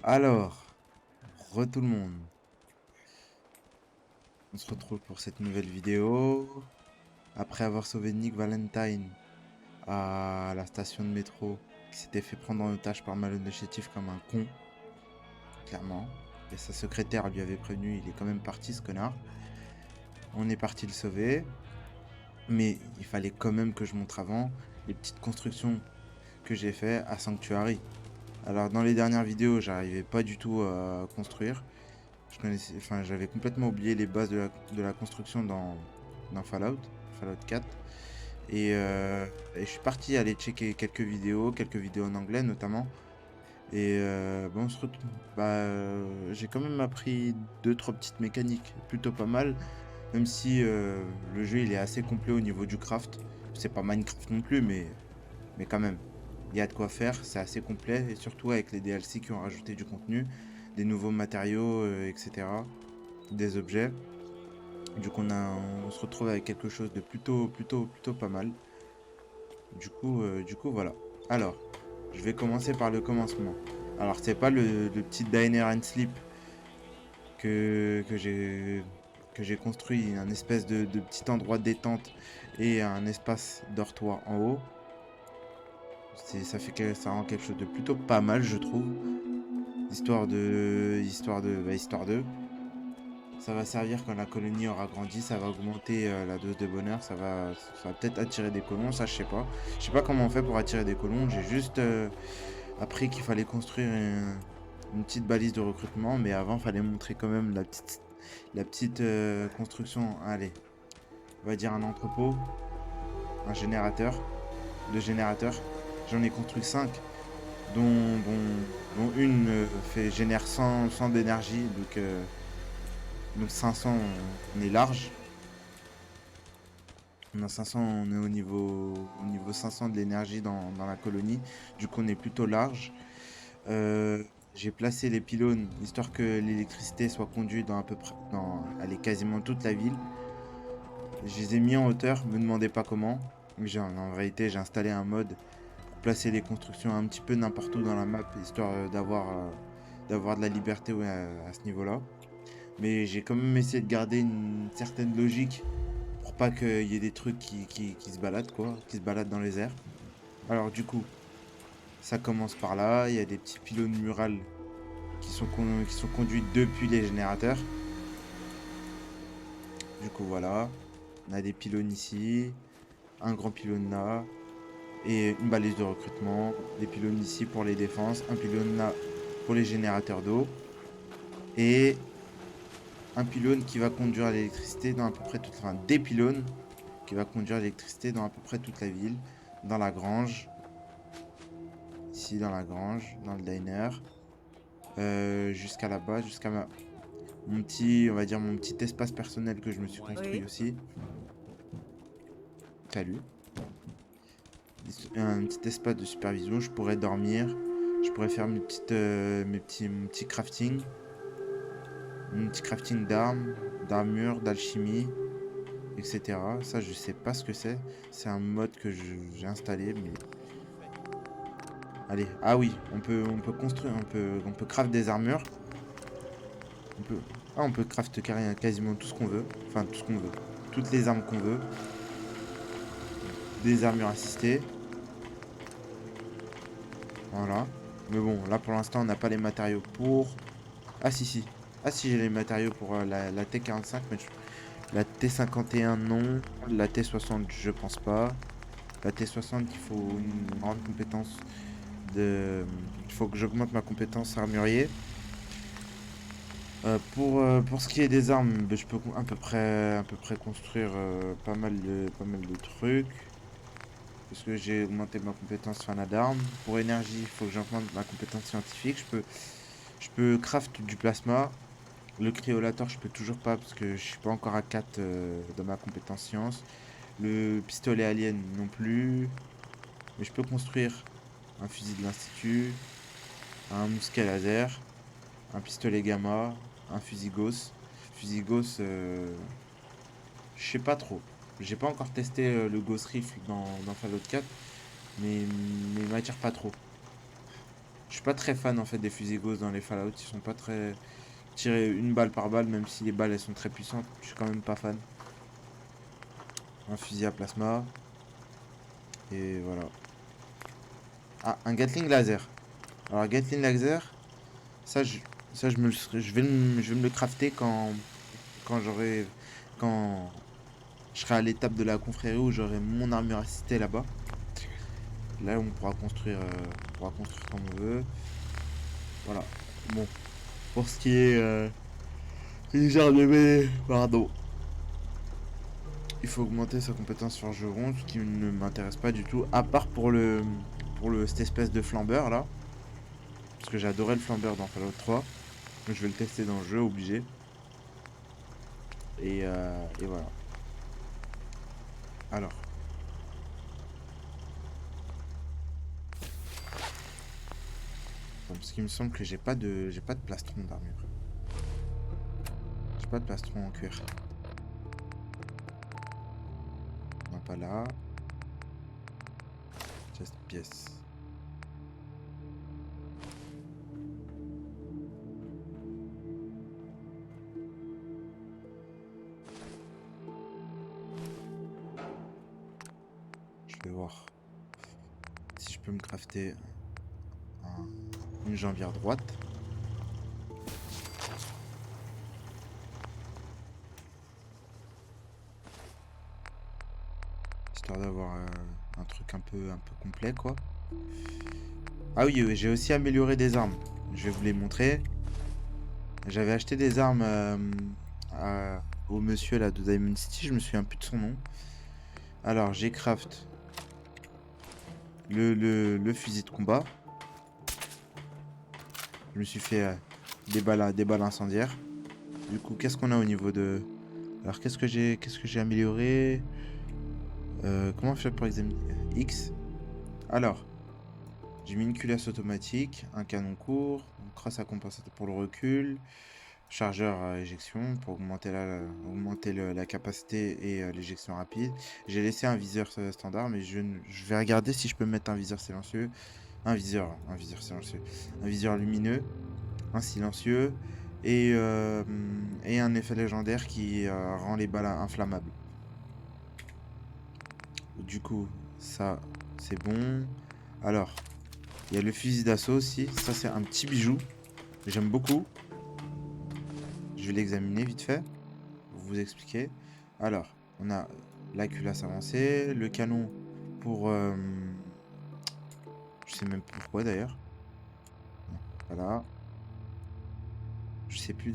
Alors, tout le monde, on se retrouve pour cette nouvelle vidéo. Après avoir sauvé Nick Valentine à la station de métro, qui s'était fait prendre en otage par Malone le chétif comme un con, clairement. Et sa secrétaire lui avait prévenu, il est quand même parti ce connard. On est parti le sauver, mais il fallait quand même que je montre avant les petites constructions que j'ai fait à Sanctuary. Alors dans les dernières vidéos, j'arrivais pas du tout à construire. J'avais complètement oublié les bases de la construction dans Fallout 4. Et je suis parti aller checker quelques vidéos en anglais notamment. Et bon, j'ai quand même appris deux, trois petites mécaniques plutôt pas mal. Même si le jeu il est assez complet au niveau du craft. C'est pas Minecraft non plus, mais quand même. Il y a de quoi faire, c'est assez complet. Et surtout avec les DLC qui ont rajouté du contenu, des nouveaux matériaux, etc. Des objets. Du coup, on se retrouve avec quelque chose de plutôt pas mal. Du coup, voilà. Alors, je vais commencer par le commencement. Alors, c'est pas le petit diner and sleep que, que j'ai que j'ai construit, un espèce de petit endroit de détente et un espace dortoir en haut. Ça rend quelque chose de plutôt pas mal, je trouve. Histoire de. Ça va servir quand la colonie aura grandi, ça va augmenter la dose de bonheur, ça va peut-être attirer des colons, ça je sais pas. Je sais pas comment on fait pour attirer des colons, j'ai juste appris qu'il fallait construire une petite balise de recrutement, mais avant il fallait montrer quand même la petite construction. Allez, on va dire un entrepôt, un générateur, deux générateurs. J'en ai construit 5, dont une génère 100 d'énergie, donc 500 on est large. On a 500, on est au niveau 500 de l'énergie dans la colonie. Du coup, on est plutôt large. Euh, j'ai placé les pylônes histoire que l'électricité soit conduite dans à peu près, allez, quasiment toute la ville. Je les ai mis en hauteur, me demandez pas comment. En réalité, j'ai installé un mode pour placer les constructions un petit peu n'importe où dans la map, histoire d'avoir de la liberté, ouais, à ce niveau-là. Mais j'ai quand même essayé de garder une certaine logique pour pas qu'il y ait des trucs qui se baladent, quoi, qui se baladent dans les airs. Alors du coup, ça commence par là, il y a des petits pylônes murales qui sont conduits depuis les générateurs. Du coup voilà, on a des pylônes ici, un grand pylône là, et une balise de recrutement, des pylônes ici pour les défenses, un pylône là pour les générateurs d'eau, et un pylône qui va conduire l'électricité dans à peu près toute, enfin des pylônes qui va conduire l'électricité dans à peu près toute la ville, dans la grange, ici dans la grange, dans le diner, jusqu'à là-bas, on va dire mon petit espace personnel que je me suis construit Oui. aussi. Salut. Un petit espace de supervision, je pourrais dormir, je pourrais faire mon petit crafting, d'armes, d'armure, d'alchimie, etc. Ça, je sais pas ce que c'est. C'est un mode que j'ai installé, mais allez. Ah oui, on peut construire, on peut craft des armures. On peut, on peut craft quasiment tout ce qu'on veut. Enfin, tout ce qu'on veut. Toutes les armes qu'on veut. Des armures assistées. Voilà. Mais bon, là pour l'instant, on n'a pas les matériaux pour. Ah si, si. Ah si, j'ai les matériaux pour la T45, mais la T51 non. La T60, je pense pas. La T60, il faut une grande compétence de. Il faut que j'augmente ma compétence armurier. Pour ce qui est des armes, ben, je peux à peu près construire pas mal de trucs. Parce que j'ai augmenté ma compétence fanat d'armes. Pour énergie, il faut que j'augmente ma compétence scientifique. Je peux craft du plasma. Le cryolator, je peux toujours pas parce que je suis pas encore à 4 dans ma compétence science. Le pistolet alien non plus. Mais je peux construire un fusil de l'institut, un mousquet laser, un pistolet gamma, un fusil Gauss. Fusil Gauss, je sais pas trop. J'ai pas encore testé le Ghost Rifle dans Fallout 4, mais il m'attire pas trop. Je suis pas très fan en fait des fusils Gauss dans les Fallout. Ils sont pas très... Tirer une balle par balle, même si les balles elles sont très puissantes, je suis quand même pas fan. Un fusil à plasma. Et voilà. Ah, un Gatling laser. Alors Gatling laser, ça je, ça je me le je vais me le crafter quand j'aurai quand je serai à l'étape de la confrérie où j'aurai mon armure assistée là-bas. Là on pourra construire comme on veut. Voilà. Bon, pour ce qui est les armes de mêlée, pardon. Il faut augmenter sa compétence forgeron, ce qui ne m'intéresse pas du tout, à part pour cette espèce de flambeur là. Parce que j'ai adoré le flambeur dans Fallout 3. Donc je vais le tester dans le jeu, obligé. Et voilà. Alors. Parce qu'il me semble que j'ai pas de plastron d'armure. J'ai pas de plastron en cuir. Non, pas là. Just pièce. Je vais voir si je peux me crafter une jambière droite. Histoire d'avoir un truc un peu complet quoi. Ah oui, j'ai aussi amélioré des armes. Je vais vous les montrer. J'avais acheté des armes au monsieur là de Diamond City, je me souviens plus de son nom. Alors j'ai craft le fusil de combat. Je me suis fait des balles incendiaires. Du coup, qu'est-ce qu'on a au niveau de... Alors qu'est-ce que j'ai amélioré? Comment on fait pour examiner X? Alors, j'ai mis une culasse automatique, un canon court, une crosse à compensateur pour le recul, chargeur à éjection pour augmenter la capacité et l'éjection rapide. J'ai laissé un viseur standard, mais je vais regarder si je peux mettre un viseur silencieux. Un viseur silencieux. Un viseur lumineux, un silencieux et un effet légendaire qui rend les balles inflammables. Du coup, ça, c'est bon. Alors, il y a le fusil d'assaut aussi. Ça, c'est un petit bijou. J'aime beaucoup. Je vais l'examiner vite fait. Pour vous expliquer. Alors, on a la culasse avancée. Le canon pour... je sais même pas pourquoi d'ailleurs. Voilà. Je sais plus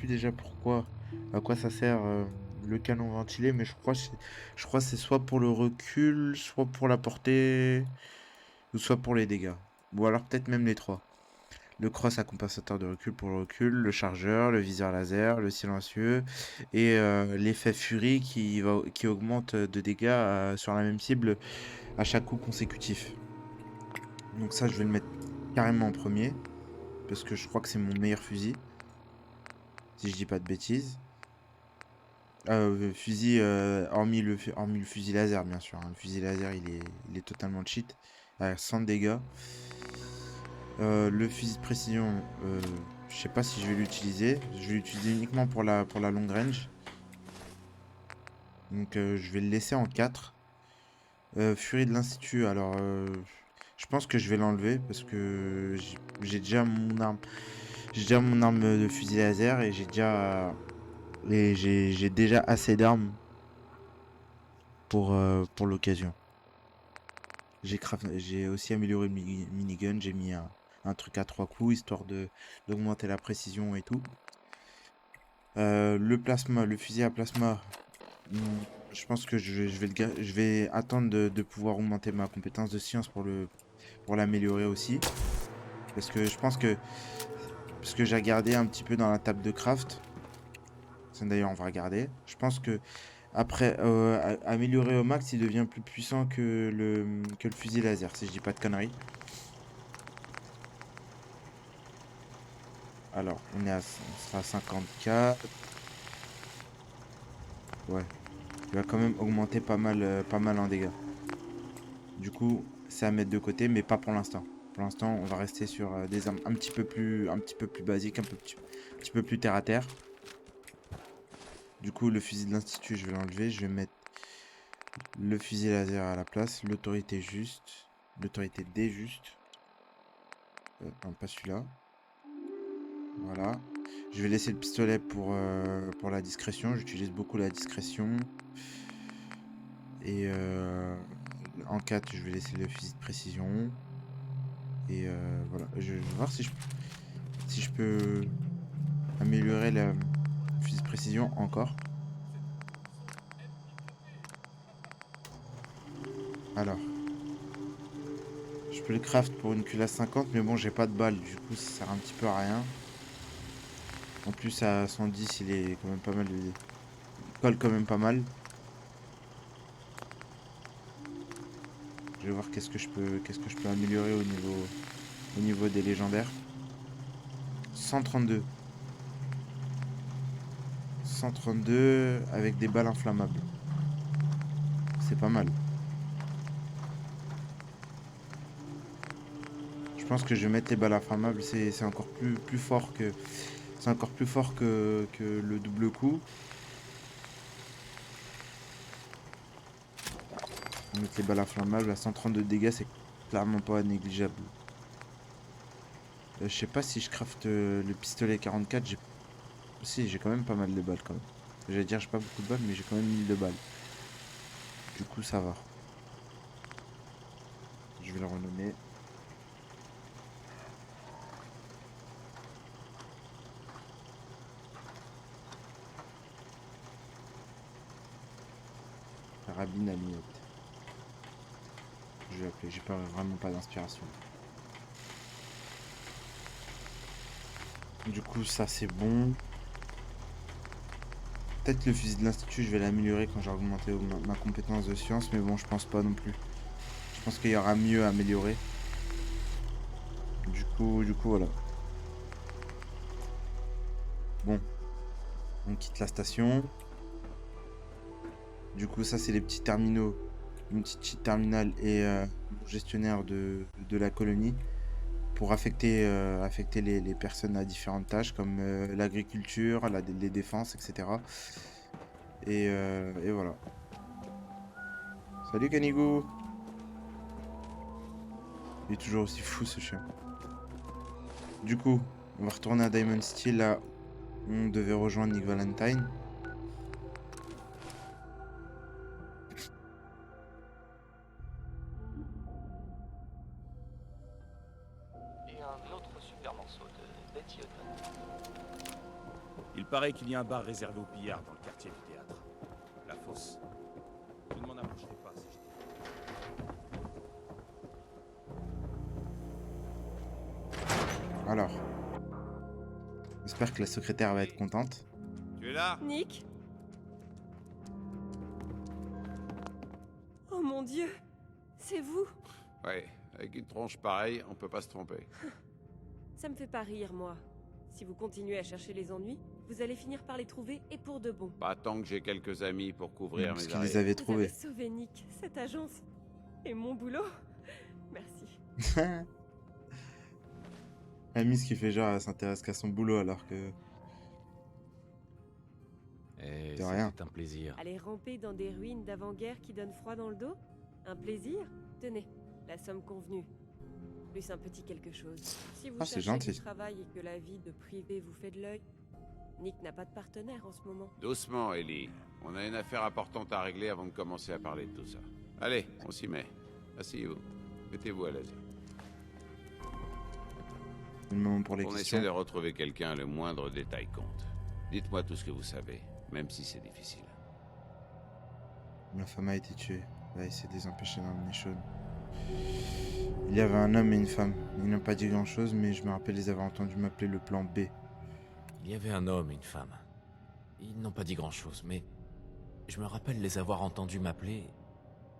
déjà pourquoi. À quoi ça sert le canon ventilé. Mais je crois que c'est soit pour le recul, soit pour la portée, ou soit pour les dégâts. Ou alors peut-être même les trois. Le cross à compensateur de recul pour le recul, le chargeur, le viseur laser, le silencieux et l'effet furie qui augmente de dégâts sur la même cible à chaque coup consécutif. Donc ça je vais le mettre carrément en premier parce que je crois que c'est mon meilleur fusil, si je dis pas de bêtises. Fusil hormis le fusil laser bien sûr, hein. Le fusil laser il est totalement cheat, sans dégâts. Le fusil de précision, je sais pas si je vais l'utiliser. Je vais l'utiliser uniquement pour la long range. Donc je vais le laisser en 4. Furie de l'Institut, alors je pense que je vais l'enlever parce que j'ai déjà mon arme. J'ai déjà mon arme de fusil laser et j'ai déjà assez d'armes pour l'occasion. J'ai aussi amélioré le minigun, j'ai mis un truc à 3 coups histoire d'augmenter la précision et tout. Le plasma, le fusil à plasma, hmm, je pense que je vais attendre de pouvoir augmenter ma compétence de science pour l'améliorer aussi. Parce que je pense que, parce que j'ai regardé un petit peu dans la table de craft, ça d'ailleurs on va regarder, je pense que après améliorer au max il devient plus puissant que le fusil laser, si je dis pas de conneries. Alors on sera à 54. Ouais, il va quand même augmenter pas mal en dégâts. Du coup, c'est à mettre de côté, mais pas pour l'instant. Pour l'instant, on va rester sur des armes un petit peu plus basiques, un petit peu plus terre à terre. Du coup, le fusil de l'institut, je vais l'enlever. Je vais mettre le fusil laser à la place. L'autorité juste. L'autorité des justes. Non, pas celui-là. Voilà. Je vais laisser le pistolet pour la discrétion. J'utilise beaucoup la discrétion. Et en 4, je vais laisser le fusil de précision. Et voilà. Je vais voir si je peux améliorer le fusil de précision encore. Alors. Je peux le craft pour une culasse 50, mais bon, j'ai pas de balles. Du coup, ça sert un petit peu à rien. En plus, à 110, il est quand même pas mal. Il colle quand même pas mal. Je vais voir qu'est-ce que je peux améliorer au niveau des légendaires. 132. 132 avec des balles inflammables. C'est pas mal. Je pense que je vais mettre les balles inflammables. C'est encore plus fort que. C'est encore plus fort que le double coup. On va mettre les balles inflammables à 132 dégâts, c'est clairement pas négligeable. Je sais pas si je craft le pistolet 44. Si, j'ai quand même pas mal de balles quand même. J'allais dire j'ai pas beaucoup de balles, mais j'ai quand même 1000 de balles. Du coup, ça va. Je vais le renommer. Carabine à lunettes. Je vais l'appeler. J'ai vraiment pas d'inspiration. Du coup, ça c'est bon. Peut-être le fusil de l'institut, je vais l'améliorer quand j'ai augmenté ma compétence de science, mais bon, je pense pas non plus. Je pense qu'il y aura mieux à améliorer. Du coup, voilà. Bon, on quitte la station. Du coup, ça c'est les petits terminaux, une petite terminal et mon gestionnaire de la colonie pour affecter les personnes à différentes tâches comme l'agriculture, les défenses, etc. Et voilà. Salut Canigou! Il est toujours aussi fou ce chien. Du coup, on va retourner à Diamond Steel. Là, on devait rejoindre Nick Valentine. Et un autre super morceau de Betty Hutton. Il paraît qu'il y a un bar réservé aux pillards dans le quartier du théâtre. La fosse. Je ne m'en approcherai pas si je... Alors, j'espère que la secrétaire va être contente. Tu es là? Nick? Oh mon Dieu! C'est vous? Ouais, avec une tronche pareille, on peut pas se tromper. Ça me fait pas rire, moi. Si vous continuez à chercher les ennuis, vous allez finir par les trouver et pour de bon. Pas tant que j'ai quelques amis pour couvrir Parce mes qu'il les arrières. avait Vous trouvés. avez sauvé Nick, cette agence. Et mon boulot. Merci. La Miss qui fait genre, elle s'intéresse qu'à son boulot alors que... Et De rien. c'est un plaisir. Aller ramper dans des ruines d'avant-guerre qui donnent froid dans le dos? Un plaisir? Tenez, la somme convenue. Plus un petit quelque chose. Si vous Ah, c'est cherchez du gentil. travail et que la vie de privé vous fait de l'œil, Nick n'a pas de partenaire en ce moment. Doucement, Ellie. On a une affaire importante à régler avant de commencer à parler de tout ça. Allez, on s'y met. Asseyez-vous. Mettez-vous à l'aise. C'est le moment pour les On questions. essaie de retrouver quelqu'un, le moindre détail compte. Dites-moi tout ce que vous savez, même si c'est difficile. Ma femme a été tuée. On va essayer de les empêcher d'emmener Sean. Il y avait un homme et une femme. Ils n'ont pas dit grand chose, mais je me rappelle les avoir entendus m'appeler le plan B. Il y avait un homme et une femme. Ils n'ont pas dit grand-chose, mais je me rappelle les avoir entendus m'appeler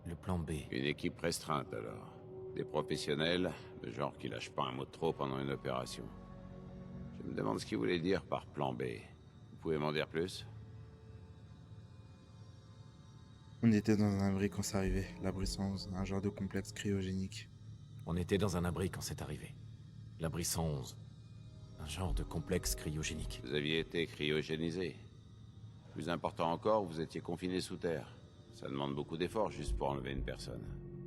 le plan B. Une équipe restreinte alors. Des professionnels, le genre qui lâchent pas un mot de trop pendant une opération. Je me demande ce qu'ils voulaient dire par plan B. Vous pouvez m'en dire plus? On était dans un abri quand c'est arrivé. L'abri sans un genre de complexe cryogénique. On était dans un abri quand c'est arrivé. L'abri 111. Un genre de complexe cryogénique. Vous aviez été cryogénisé. Plus important encore, vous étiez confiné sous terre. Ça demande beaucoup d'efforts juste pour enlever une personne.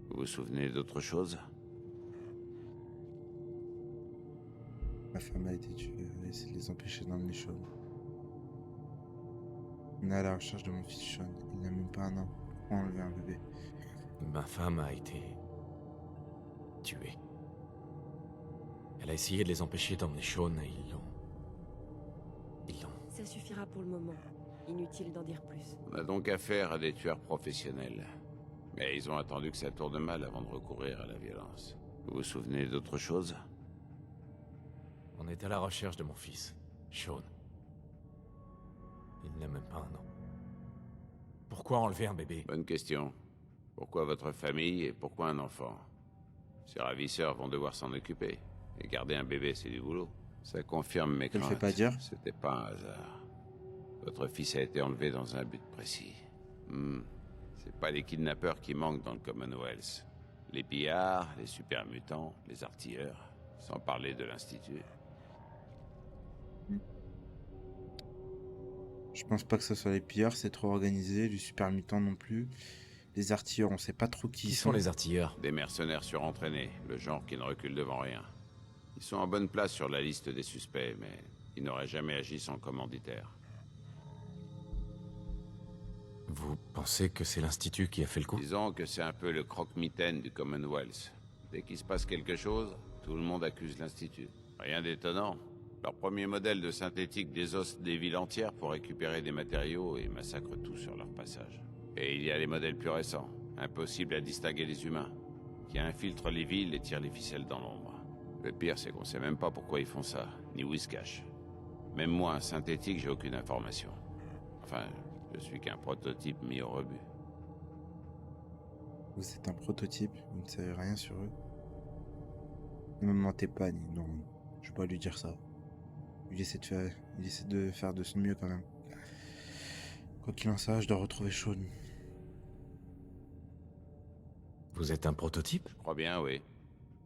Vous vous souvenez d'autre chose? Ma femme a été tuée, j'ai essayé de les empêcher d'emmener Sean. On est à la recherche de mon fils Sean. Il n'a même pas un an. Pourquoi enlever un bébé? Ma femme a été... tuée. Elle a essayé de les empêcher d'emmener Sean et ils l'ont... Ça suffira pour le moment. Inutile d'en dire plus. On a donc affaire à des tueurs professionnels. Mais ils ont attendu que ça tourne mal avant de recourir à la violence. Vous vous souvenez d'autre chose? On est à la recherche de mon fils, Sean. Il n'a même pas un an. Pourquoi enlever un bébé? Bonne question. Pourquoi votre famille et pourquoi un enfant? Ces ravisseurs vont devoir s'en occuper. Et garder un bébé, c'est du boulot. Ça confirme mes Je le craintes. fais pas dire. C'était pas un hasard. Votre fils a été enlevé dans un but précis. C'est pas les kidnappeurs qui manquent dans le Commonwealth. Les pillards, les super mutants, les artilleurs. Sans parler de l'Institut. Je pense pas que ce soit les pillards, c'est trop organisé. Les super mutants non plus. Les artilleurs, on sait pas trop qui Qui ils sont les artilleurs? Des mercenaires surentraînés, le genre qui ne recule devant rien. Ils sont en bonne place sur la liste des suspects, mais ils n'auraient jamais agi sans commanditaire. Vous pensez que c'est l'Institut qui a fait le coup? Disons que c'est un peu le croque-mitaine du Commonwealth. Dès qu'il se passe quelque chose, tout le monde accuse l'Institut. Rien d'étonnant. Leur premier modèle de synthétique désosse des villes entières pour récupérer des matériaux et massacre tout sur leur passage. Et il y a les modèles plus récents, impossibles à distinguer des humains, qui infiltrent les villes et tirent les ficelles dans l'ombre. Le pire, c'est qu'on sait même pas pourquoi ils font ça, ni où ils se cachent. Même moi, un synthétique, j'ai aucune information. Enfin, je suis qu'un prototype mis au rebut. Vous êtes un prototype, vous ne savez rien sur eux. Ne me mentez pas, ni non. Je vais pas lui dire ça. Il essaie de faire de son mieux quand même. Quoi qu'il en soit, je dois retrouver Sean. Vous êtes un prototype? Je crois bien, oui.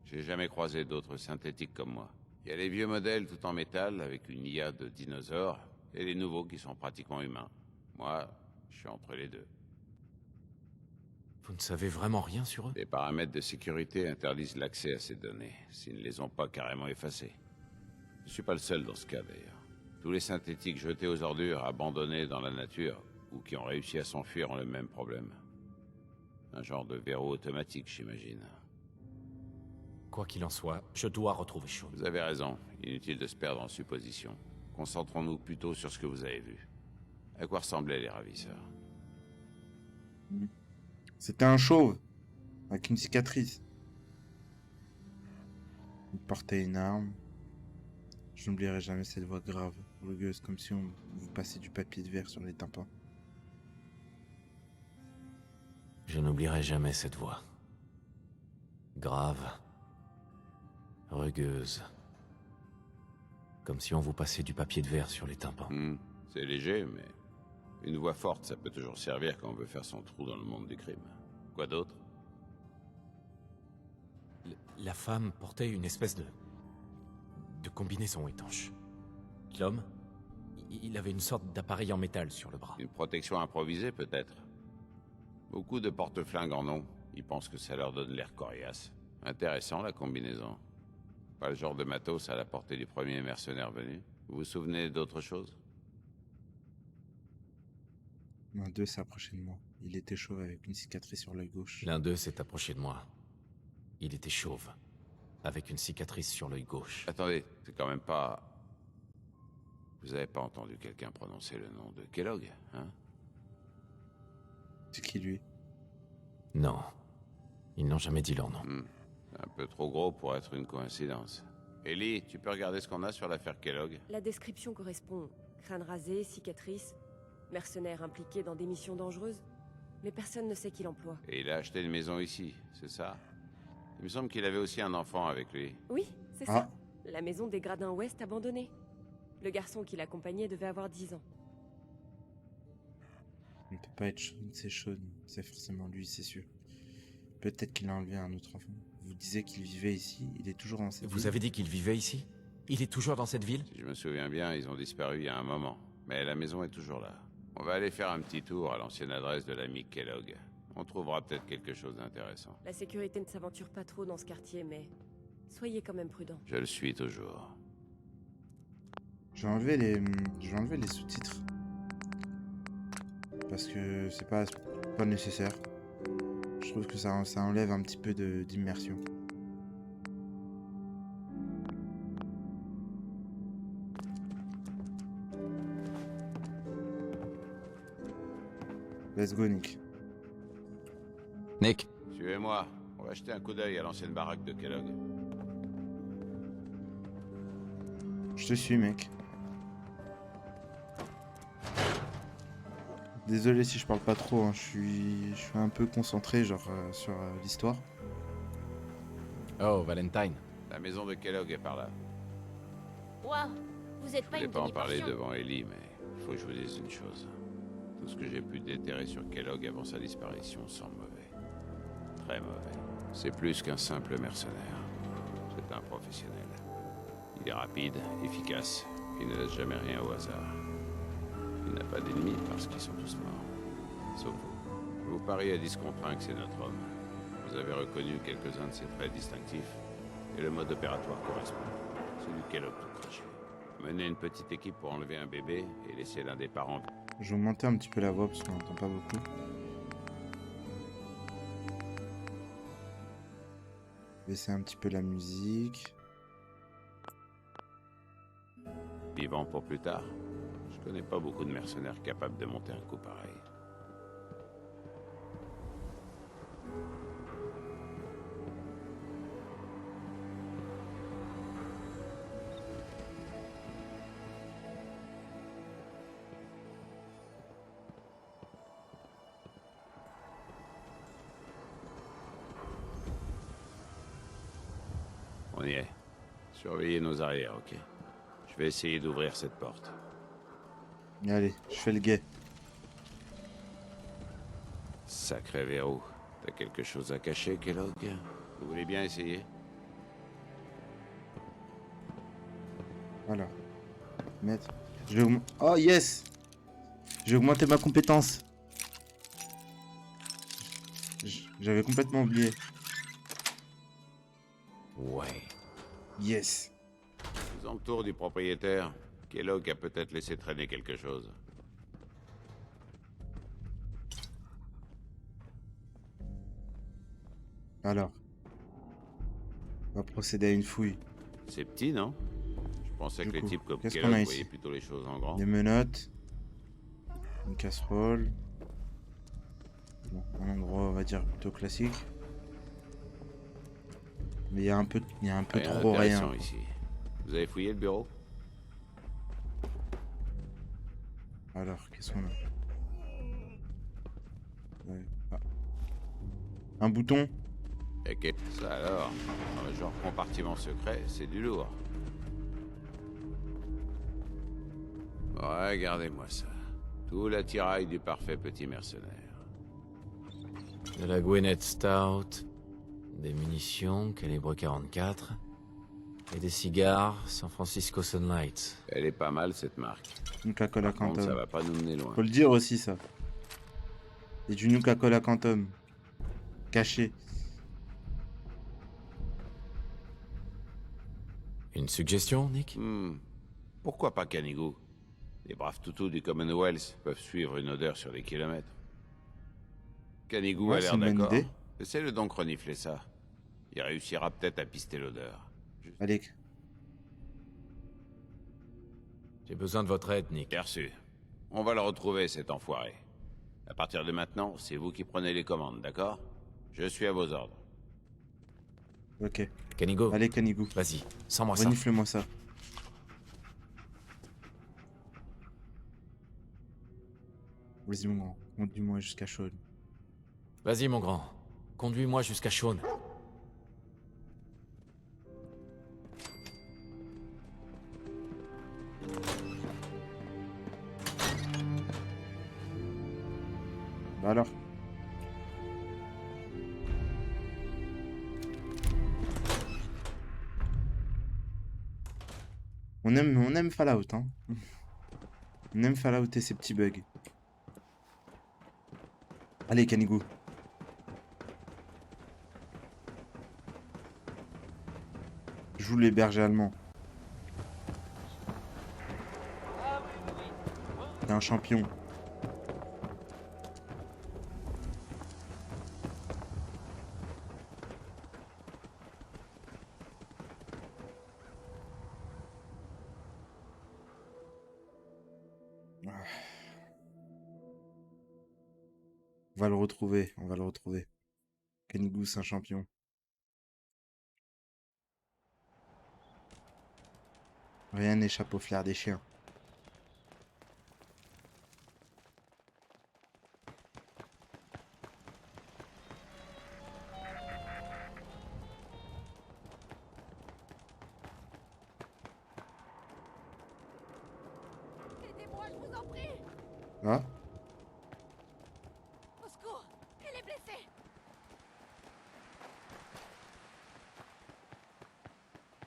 J'ai jamais croisé d'autres synthétiques comme moi. Il y a les vieux modèles tout en métal avec une IA de dinosaures, et les nouveaux qui sont pratiquement humains. Moi, je suis entre les deux. Vous ne savez vraiment rien sur eux? Les paramètres de sécurité interdisent l'accès à ces données, s'ils ne les ont pas carrément effacées. Je suis pas le seul dans ce cas d'ailleurs. Tous les synthétiques jetés aux ordures, abandonnés dans la nature, ou qui ont réussi à s'enfuir ont le même problème. Un genre de verrou automatique, j'imagine. Quoi qu'il en soit, je dois retrouver Sean. Vous avez raison, inutile de se perdre en suppositions. Concentrons-nous plutôt sur ce que vous avez vu. À quoi ressemblaient les ravisseurs? C'était un chauve, avec une cicatrice. Il portait une arme. Je n'oublierai jamais cette voix grave, rugueuse, comme si on vous passait du papier de verre sur les tympans. Je n'oublierai jamais cette voix. Grave. Rugueuse. Comme si on vous passait du papier de verre sur les tympans. C'est léger, mais... une voix forte, ça peut toujours servir quand on veut faire son trou dans le monde du crime. Quoi d'autre? La femme portait une espèce de combinaison étanche. L'homme, il avait une sorte d'appareil en métal sur le bras. Une protection improvisée, peut-être? Beaucoup de porte-flingues en ont. Ils pensent que ça leur donne l'air coriace. Intéressant, la combinaison. Pas le genre de matos à la portée du premier mercenaire venu. Vous vous souvenez d'autre chose? L'un d'eux s'est approché de moi. Il était chauve avec une cicatrice sur l'œil gauche. L'un d'eux s'est approché de moi. Il était chauve, avec une cicatrice sur l'œil gauche. Attendez, c'est quand même pas... Vous avez pas entendu quelqu'un prononcer le nom de Kellogg, hein? C'est qui lui? Non, ils n'ont jamais dit leur nom. Un peu trop gros pour être une coïncidence. Ellie, tu peux regarder ce qu'on a sur l'affaire Kellogg? La description correspond. Crâne rasé, cicatrice, mercenaire impliqué dans des missions dangereuses. Mais personne ne sait qui l'emploie. Et il a acheté une maison ici, c'est ça? Il me semble qu'il avait aussi un enfant avec lui. Oui, c'est Ah. ça. La maison des Gradins Ouest abandonnée. Le garçon qui l'accompagnait devait avoir 10 ans. Il ne peut pas être Sean, c'est forcément lui, c'est sûr. Peut-être qu'il a enlevé un autre enfant. vous disait qu'il vivait ici, il est toujours dans cette Vous ville. avez dit qu'il vivait ici? Il est toujours dans cette ville? Si je me souviens bien, ils ont disparu il y a un moment. Mais la maison est toujours là. On va aller faire un petit tour à l'ancienne adresse de l'ami Kellogg. On trouvera peut-être quelque chose d'intéressant. La sécurité ne s'aventure pas trop dans ce quartier, mais soyez quand même prudents. Je le suis toujours. Je vais enlever les sous-titres. Parce que c'est pas nécessaire. Je trouve que ça enlève un petit peu d'immersion. Let's go, Nick. Nick, Suivez-moi. On va jeter un coup d'œil à l'ancienne baraque de Kellogg. Je te suis, mec. Désolé si je parle pas trop, hein. Je suis un peu concentré genre sur l'histoire. oh, Valentine. La maison de Kellogg est par là. Waouh, vous êtes Je pas voulais une pas en parler demi-portion. devant Ellie, mais il faut que je vous dise une chose. Tout ce que j'ai pu déterrer sur Kellogg avant sa disparition sent mauvais. Très mauvais. C'est plus qu'un simple mercenaire. C'est un professionnel. Il est rapide, efficace, il ne laisse jamais rien au hasard. Il n'a pas d'ennemis parce qu'ils sont tous morts. Sauf vous. Je vous parie à 10 contre 1 que c'est notre homme. Vous avez reconnu quelques-uns de ses traits distinctifs, et le mode opératoire correspond. C'est du Kellogg tout craché. Mener une petite équipe pour enlever un bébé et laisser l'un des parents. Je vais augmenter un petit peu la voix parce qu'on n'entend pas beaucoup. Baisser un petit peu la musique. Vivant pour plus tard. Je connais pas beaucoup de mercenaires capables de monter un coup pareil. On y est. Surveillez nos arrières, ok? Je vais essayer d'ouvrir cette porte. Allez, je fais le guet. Sacré verrou. T'as quelque chose à cacher, Kellogg? Vous voulez bien essayer? Voilà. Mettre. Oh yes! J'ai augmenté ma compétence. J'avais complètement oublié. Ouais. Yes. Faisant le tour du propriétaire, Kellogg a peut-être laissé traîner quelque chose. Alors. On va procéder à une fouille. C'est petit, non? Je pensais Du que les coup, types comme qu'est-ce qu'on Kellogg a voyaient ici? plutôt les choses en grand. Des menottes. Une casserole. Bon, un endroit, on va dire, plutôt classique. Mais il y a un peu Rien trop d'intéressant rien. ici. Vous avez fouillé le bureau? Alors, qu'est-ce qu'on a? Ouais. Ah. Un bouton? Et ça alors, dans le genre compartiment secret, c'est du lourd. Regardez-moi ça. Tout l'attirail du parfait petit mercenaire. De la Gwyneth Stout, des munitions calibre 44 et des cigares San Francisco Sunlight. Elle est pas mal cette marque. Nuka-Cola Par contre, ça Quantum. va pas nous mener loin. Faut le dire aussi, ça. Et du Nuka-Cola Quantum. Caché. Une suggestion, Nick? Pourquoi pas Canigou? Les braves toutous du Commonwealth peuvent suivre une odeur sur des kilomètres. Canigou Ouais, a c'est l'air une bonne d'accord. idée. Essaye-le donc renifler ça. Il réussira peut-être à pister l'odeur. Allez. J'ai besoin de votre aide, Nick. Perçu. On va le retrouver, cet enfoiré. À partir de maintenant, c'est vous qui prenez les commandes, d'accord? Je suis à vos ordres. Ok. Canigo, Allez, Canigou. vas-y, sens-moi ça. Renifle-moi ça. Vas-y, mon grand. Conduis-moi jusqu'à Shaun. Vas-y, mon grand. Conduis-moi jusqu'à Shaun. Bah alors. On aime Fallout, hein. On aime Fallout et ses petits bugs. Allez, Canigou. Joue les bergers allemands. Ah oui, oui, oui. Ouais. T'es un champion. On va le retrouver, on va le retrouver. Canigou, c'est un champion. Rien n'échappe au flair des chiens. Aidez-moi, je vous en prie. Ah, Au secours. Elle est blessée.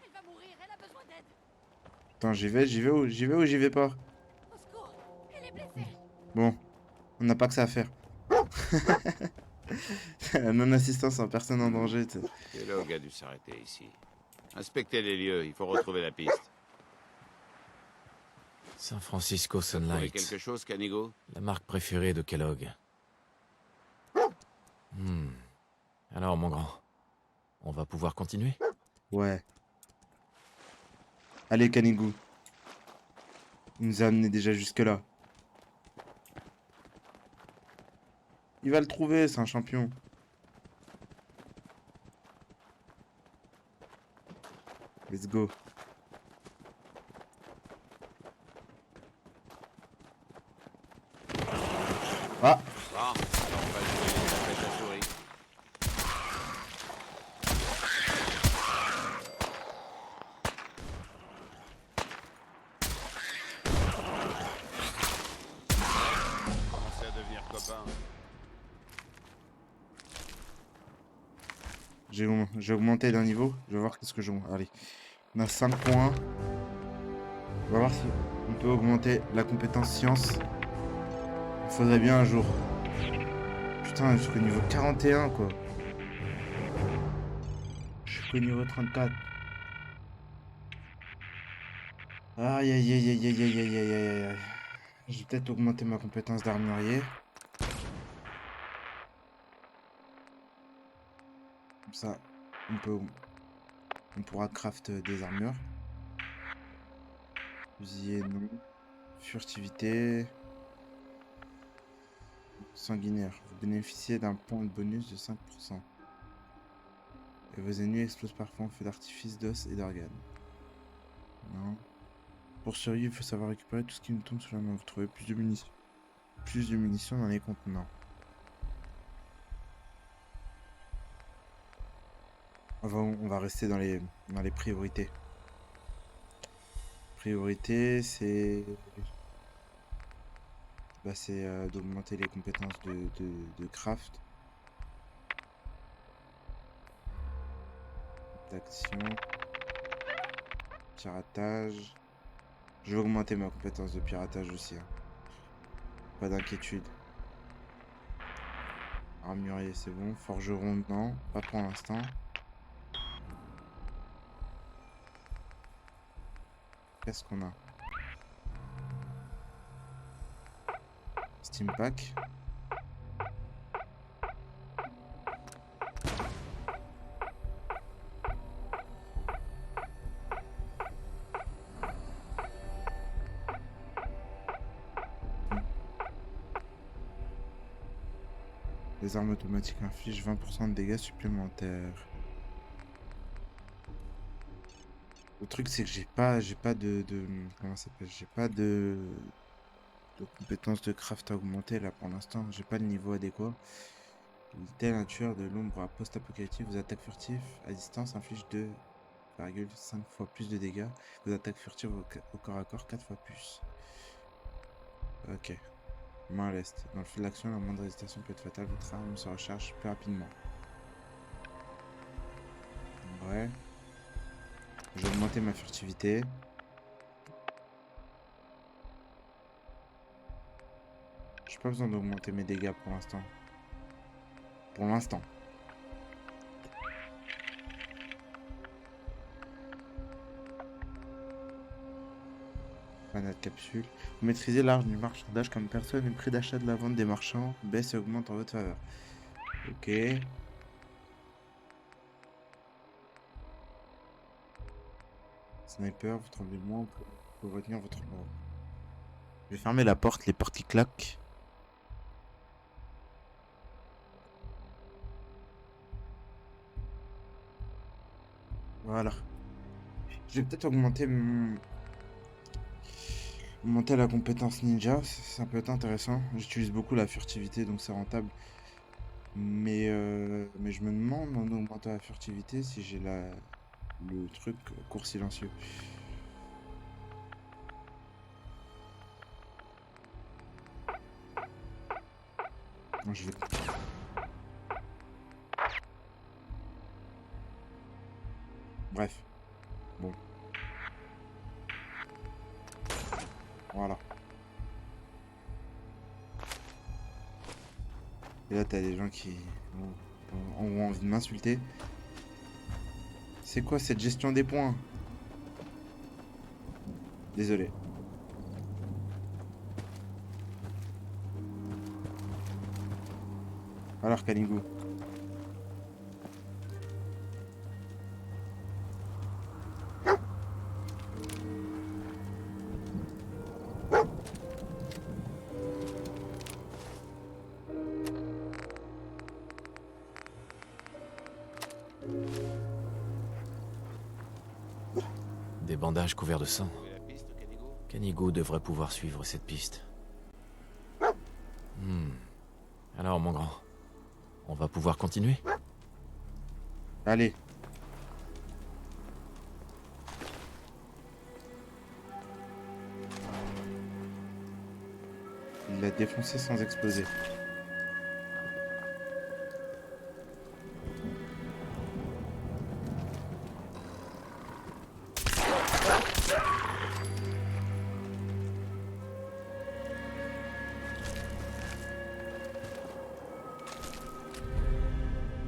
Elle va mourir, elle a besoin d'aide. attends, j'y vais ou j'y vais pas? Au secours. Elle est blessée. Bon, on n'a pas que ça à faire. La non-assistance en personne en danger, tu sais. Kellogg a dû s'arrêter ici. Inspectez les lieux, il faut retrouver la piste. San Francisco Vous trouvez Sunlight. quelque chose, Canigo? La marque préférée de Kellogg. Hmm. Alors, mon grand, on va pouvoir continuer? Ouais. Allez, Canigou. Il nous a amené déjà jusque-là. Il va le trouver, c'est un champion. Let's go. Ah, Bon, alors on va jouer les tapettes à souris. Commencez à devenir copains. j'ai augmenté d'un niveau. Je vais voir qu'est-ce que j'ai. Allez. On a 5 points. On va voir si on peut augmenter la compétence science. Il faudrait bien un jour. Putain, jusqu'au niveau 41, quoi. Jusqu'au niveau 34. Aïe, aïe, aïe, aïe, aïe, aïe, aïe, aïe, aïe, aïe. Je vais peut-être augmenter ma compétence d'armurier. Comme ça, on pourra craft des armures. Fusilier, non. Furtivité. Sanguinaire. Vous bénéficiez d'un point de bonus de 5%. Et vos ennemis explosent parfois en feu d'artifice d'os et d'organes. Non. Pour survivre, il faut savoir récupérer tout ce qui nous tombe sous la main. Vous trouvez plus de munitions. Plus de munitions dans les contenants. On va rester dans les priorités. Priorité, c'est... Bah, c'est d'augmenter les compétences de craft. D'action. Piratage. Je vais augmenter ma compétence de piratage aussi. Hein. Pas d'inquiétude. Armurier, c'est bon. Forgeron, non. Pas pour l'instant. Qu'est-ce qu'on a? Steam Pack. Les armes automatiques infligent 20% de dégâts supplémentaires. Le truc c'est que j'ai pas de comment ça s'appelle? J'ai pas de compétences de craft à augmenter là pour l'instant. J'ai pas le niveau adéquat. Tel un tueur de l'ombre à post-apocalyptique, vos attaques furtives à distance infligent 2,5 fois plus de dégâts. Vos attaques furtives au corps à corps 4 fois plus. Ok. Main à l'est. Dans le feu de l'action, la moindre hésitation peut être fatale. Votre arme se recharge plus rapidement. Ouais. Je vais augmenter ma furtivité. J'ai pas besoin d'augmenter mes dégâts pour l'instant. Pour l'instant. Panneau de capsule. Vous maîtrisez l'art du marchandage comme personne. Le prix d'achat de la vente des marchands baisse et augmente en votre faveur. Ok. Sniper, vous tremblez moins pour retenir votre mort. Je vais fermer la porte, les portes qui claquent. Voilà. Je vais peut-être augmenter la compétence ninja, ça peut être intéressant. J'utilise beaucoup la furtivité, donc c'est rentable. Mais je me demande en augmentant la furtivité si j'ai le truc court silencieux. Non, je vais... Bref. Bon. Voilà. Et là, t'as des gens qui ont envie de m'insulter. C'est quoi cette gestion des points? Désolé. Alors, Kanigu. Des bandages couverts de sang. Trouvé la piste, Canigo? Canigo devrait pouvoir suivre cette piste. Alors, mon grand, on va pouvoir continuer? Allez. Il l'a défoncé sans exploser.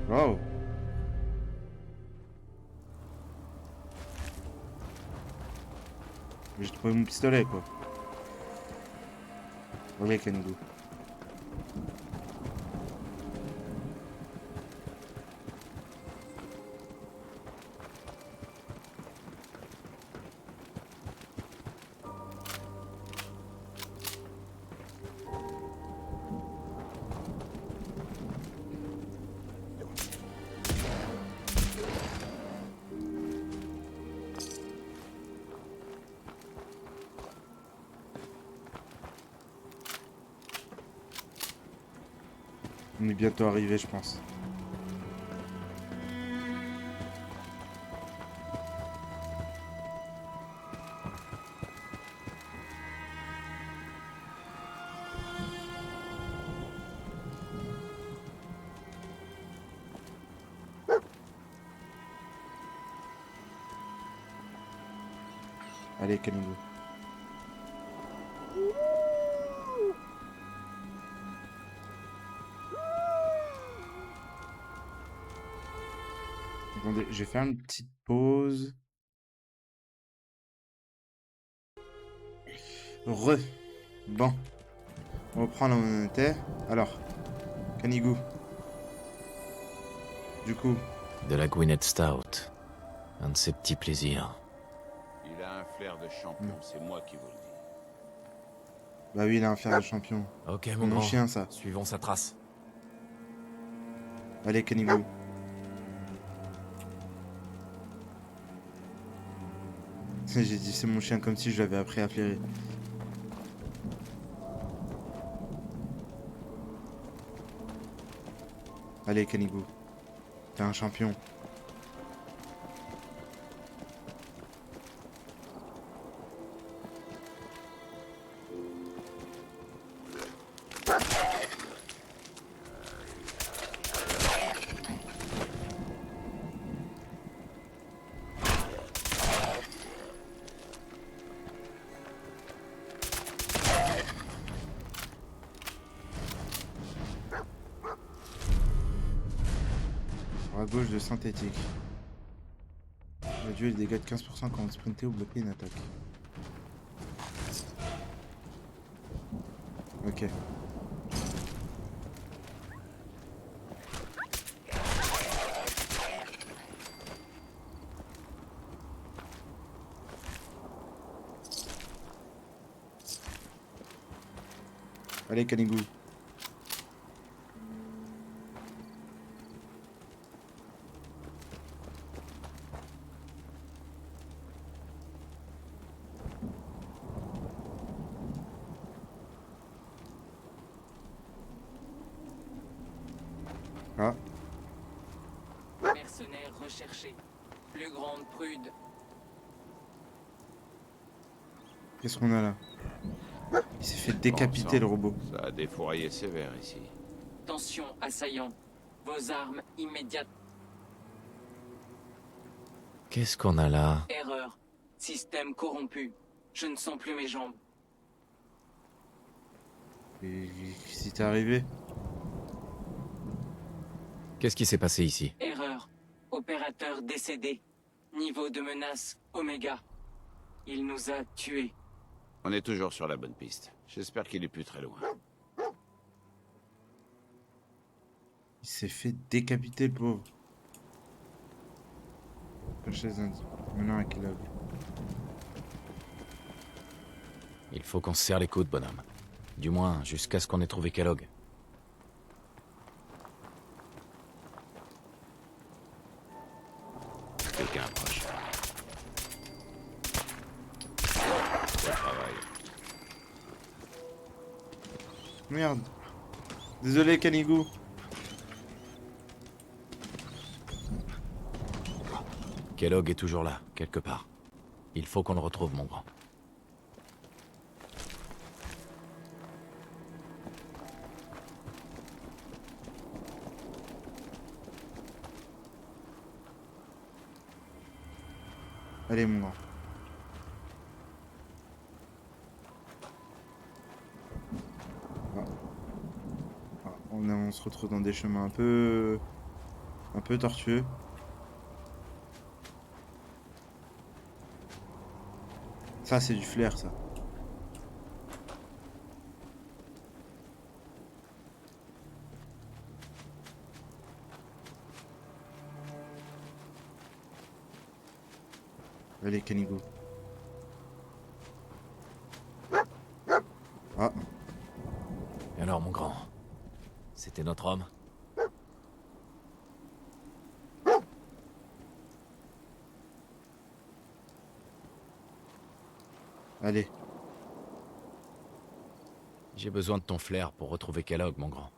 Wow. J'ai trouvé mon pistolet, quoi. Ok, Kanigu. On est bientôt arrivé, je pense. Allez, Kanigu. Attendez, je vais faire une petite pause. Bon, on reprend là où on était. Alors, Kanigu. Du coup, De la Gwyneth Stout. Un de ses petits plaisirs. Il a un flair de champion, c'est moi qui vous le dis. bah oui, il a un fer de champion. Ok, C'est mon mon grand. chien, ça. Suivons sa trace. Allez, Kanigu. J'ai dit c'est mon chien comme si je l'avais appris à flairer. Allez, Kanigu. T'es un champion. gauche de synthétique. Réduit les dégâts de 15% quand vous sprintez ou bloquez une attaque. Ok. Allez, Canigou. Ah, Mercenaire recherché. Plus grande prude. qu'est-ce qu'on a là? Il s'est fait décapiter le robot. Ça a défouraillé sévère ici. Tension assaillant. Vos armes immédiates. Qu'est-ce qu'on a là? Erreur. Système corrompu. Je ne sens plus mes jambes. Et qu'est-ce qui t'est arrivé? Qu'est-ce qui s'est passé ici? Erreur. Opérateur décédé. Niveau de menace Oméga. Il nous a tués. On est toujours sur la bonne piste. J'espère qu'il est plus très loin. Il s'est fait décapiter le pauvre. Maintenant avec Kellogg. Il faut qu'on se serre les coudes, bonhomme. Du moins, jusqu'à ce qu'on ait trouvé Kellogg. Quelqu'un approche. Bon travail. Merde. Désolé, Canigou. Kellogg est toujours là, quelque part. Il faut qu'on le retrouve, mon grand. Allez, mon grand. On se retrouve dans des chemins un peu tortueux. Ça, c'est du flair, ça. Allez, Canigou. Ah, Et alors, mon grand? C'était notre homme? allez. J'ai besoin de ton flair pour retrouver Kellogg, mon grand.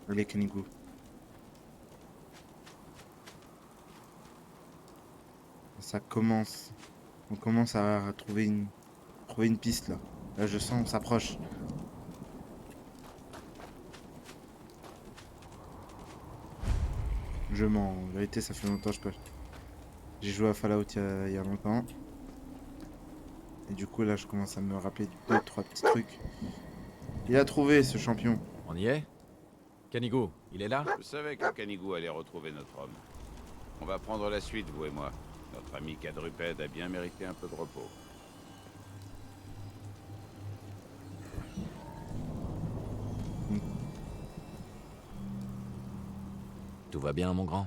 Allez, Canigou. Ça commence. On commence à trouver une piste, là. Là, je sens, on s'approche. Je mens, en vérité, ça fait longtemps que je peux. J'ai joué à Fallout il y a longtemps. Et du coup, là, je commence à me rappeler deux, trois petits trucs. Il a trouvé, ce champion. On y est? Canigou, il est là? Je savais que Canigou allait retrouver notre homme. On va prendre la suite, vous et moi. Notre ami quadrupède a bien mérité un peu de repos. Tout va bien, mon grand?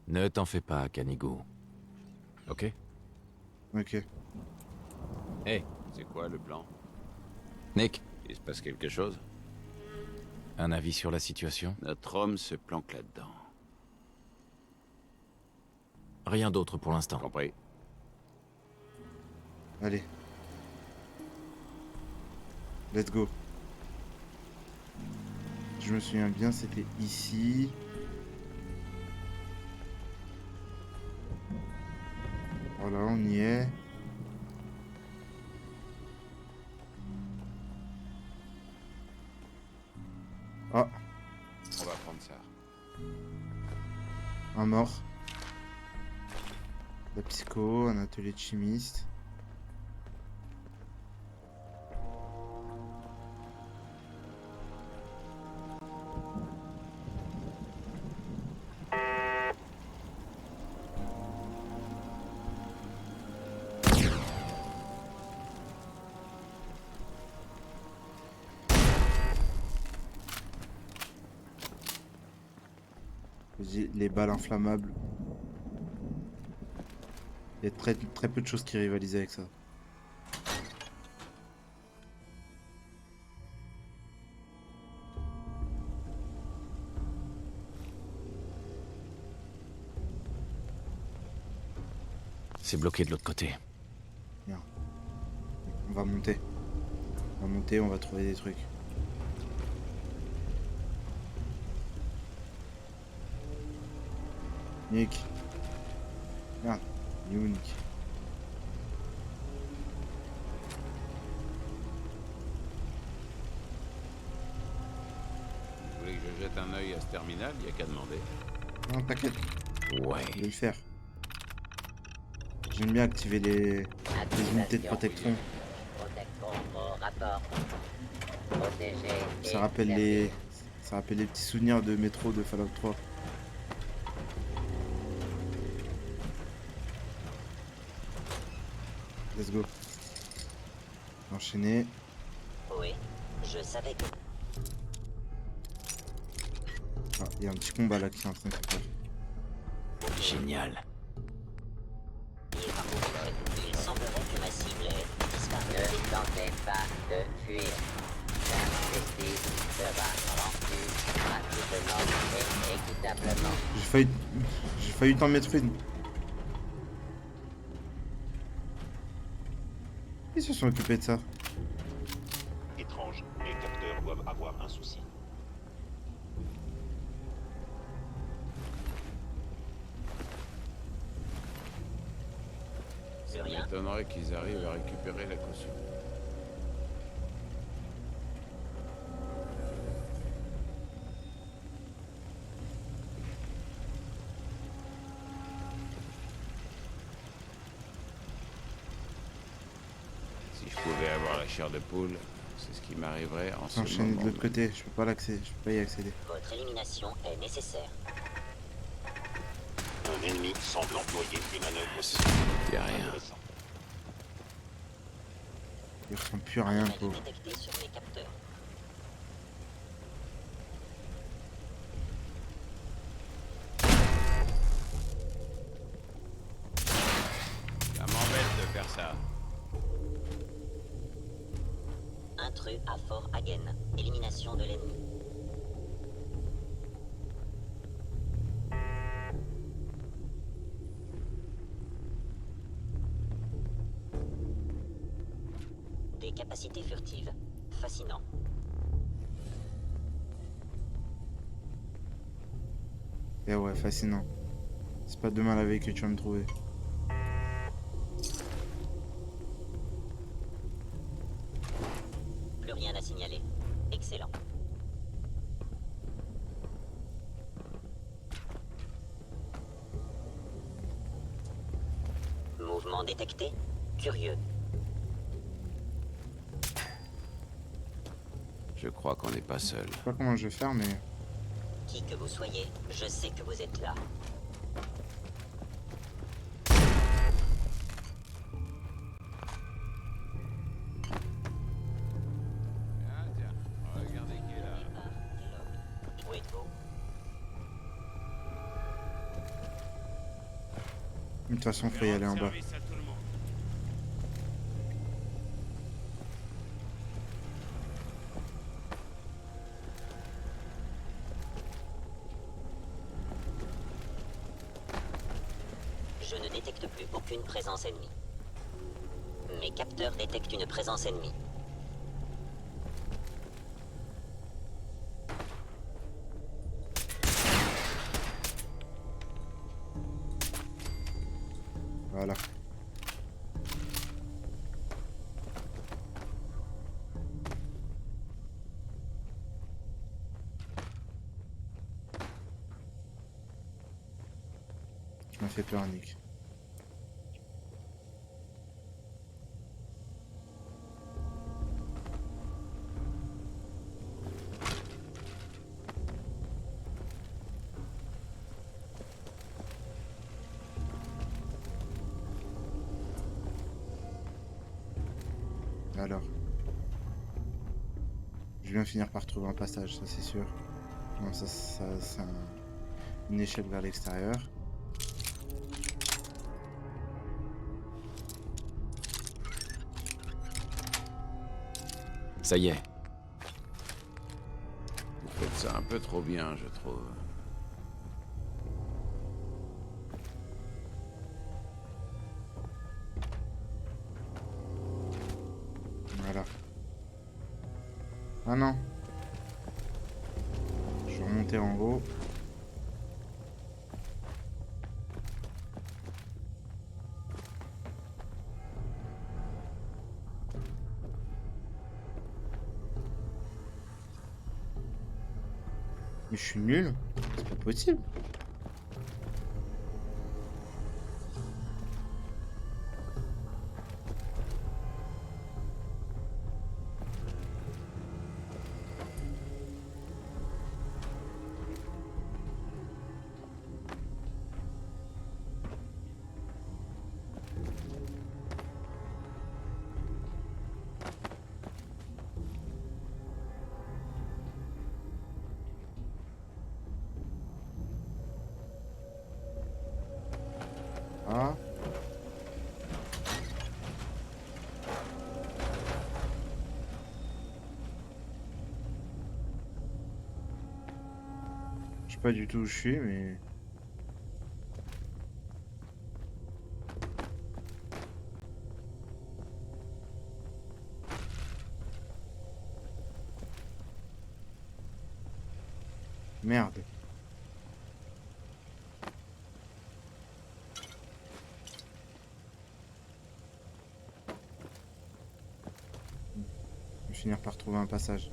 Ne t'en fais pas, Canigou. Ok? Ok. Hé, C'est quoi le plan? Nick, Il se passe quelque chose? un avis sur la situation? Notre homme se planque là-dedans. Rien d'autre pour l'instant. Compris? Allez. Let's go. Je me souviens bien, c'était ici. Voilà, on y est. Ah, On va prendre ça. Un mort. La psycho, un atelier de chimiste. Les balles inflammables. Il y a très peu de choses qui rivalisent avec ça. C'est bloqué de l'autre côté. Bien. On va monter. On va monter, on va trouver des trucs. Nick. Merde. Il est où, Nick? Vous voulez que je jette un œil à ce terminal? Y a qu'à demander. Non, t'inquiète. Ouais. Je vais le faire. J'aime bien activer les unités de protection. Ça rappelle les petits souvenirs de métro de Fallout 3. Let's go. Enchaîner. Oui, je savais que... Ah, il y a un petit combat là qui est en train de se faire. Génial. Il semblerait que ma cible ait disparu. Ne tentez pas de fuir. L'investige sera rendu rapidement et équitablement. J'ai failli t'en mettre une. Ils se sont occupés de ça. Étrange, les capteurs doivent avoir un souci. Ça m'étonnerait qu'ils arrivent à récupérer la caution. Si je pouvais avoir la chair de poule, c'est ce qui m'arriverait en ce Enchaîner moment. de l'autre côté, je peux pas y accéder. Votre élimination est nécessaire. Un ennemi semble employer une manœuvre aussi. Y a rien. Intéressant. Il ressemble plus à rien, le Anomalie pauvre. détectée sur mes capteurs. Ça m'embête de faire ça. Intrus à Fort Hagen. Élimination de l'ennemi. Des capacités furtives. Fascinant. Et ouais, fascinant. C'est pas demain la veille que tu vas me trouver. Plus rien à signaler. Excellent. Mouvement détecté. Curieux. Je crois qu'on n'est pas seul. Je sais pas comment je vais faire, mais... Qui que vous soyez, je sais que vous êtes là. Ah tiens, regardez qui est là. Où êtes-vous? De toute façon, faut y aller en bas. Je ne détecte plus aucune présence ennemie. Mes capteurs détectent une présence ennemie. Voilà. m'as fait peur, Nick. Alors. Je vais finir par trouver un passage, ça c'est sûr. Non, ça c'est une échelle vers l'extérieur. Ça y est. Vous faites ça un peu trop bien, je trouve. Voilà. Ah non. Je vais remonter en haut. Mais je suis nul. C'est pas possible. Ah. Je sais pas du tout où je suis, mais... Merde. Je vais finir par trouver un passage.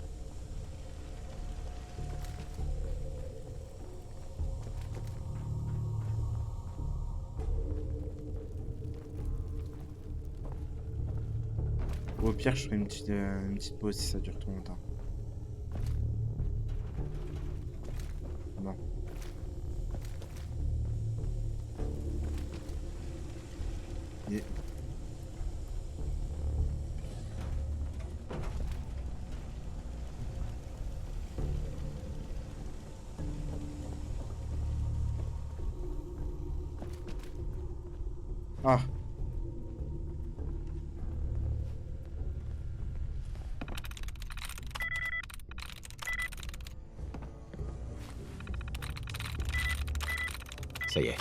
Au pire, je ferai une petite pause si ça dure trop longtemps. Bon. Et... Ah. Ça y est.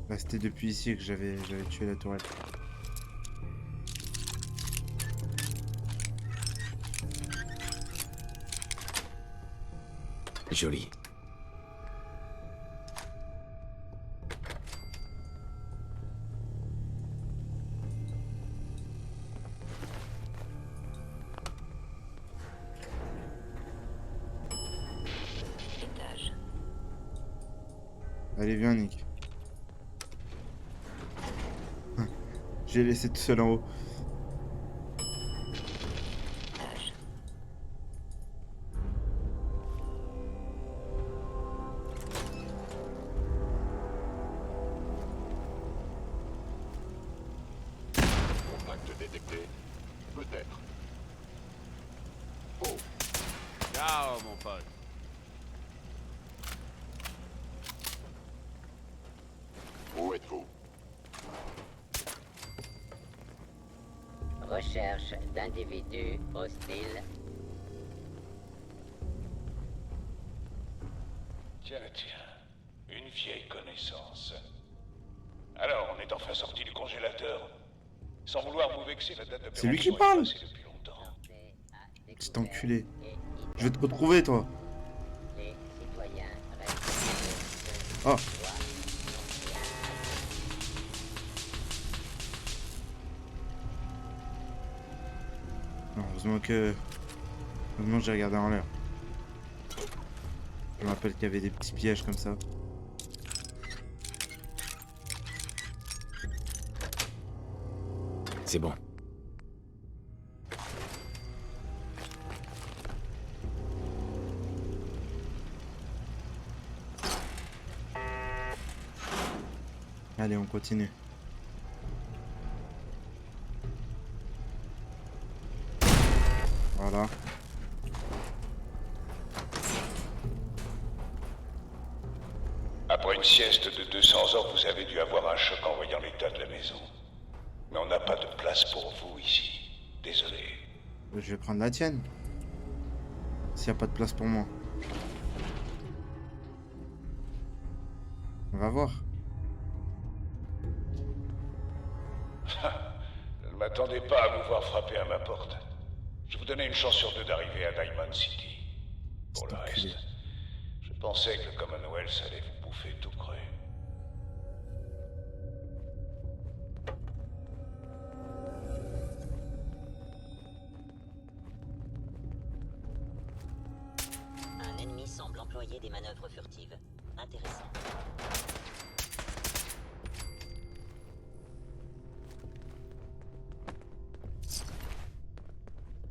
Bah, c'était depuis ici que j'avais tué la tourelle. Joli. Étage. Allez, viens, Nick. J'ai laissé tout seul en haut. Étage. Contact détecté. Peut-être. Ciao, mon pote. Où êtes-vous? Recherche d'individus hostiles. Tiens, une vieille connaissance. Alors, on est enfin sorti du congélateur. Sans vouloir vous vexer, la date de C'est lui qui péremption est parle. passée depuis longtemps. Petit enculé. Je vais te retrouver, toi. Les citoyens restent Oh. Heureusement que j'ai regardé en l'air. Je me rappelle qu'il y avait des petits pièges comme ça. C'est bon. Allez, on continue. Voilà. Après une sieste de 200 ans, vous avez dû avoir un choc en voyant l'état de la maison. Mais on n'a pas de place pour vous ici. Désolé. Je vais prendre la tienne. S'il n'y a pas de place pour moi. On va voir. Je ne m'attendais pas à vous voir frapper à ma porte. Je vous donnais une chance sur deux d'arriver à Diamond City. Pour le reste, je pensais que le Commonwealth allait vous bouffer tout cru. Un ennemi semble employer des manœuvres furtives. Intéressant.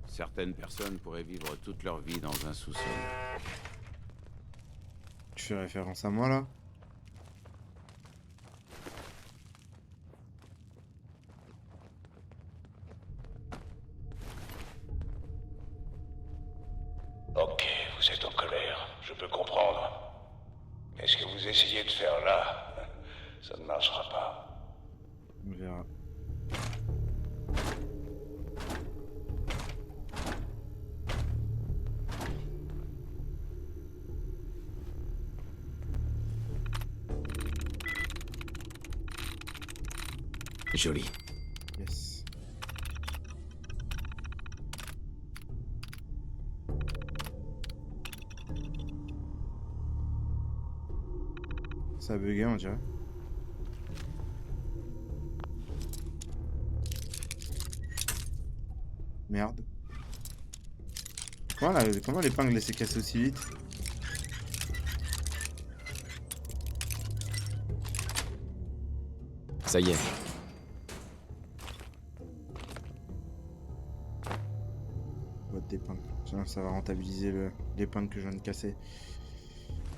Certaines personnes pourraient vivre toute leur vie dans un sous-sol. Tu fais référence à moi là? Ok, vous êtes en colère, je peux comprendre. Mais ce que vous essayez de faire là, ça ne marchera pas. On verra. Joli. Yes. Ça a bugué, on dirait. Merde. Comment l'épingle s'est cassée aussi vite? Ça y est. Boîte d'épingle. Ça va rentabiliser l'épingle que je viens de casser.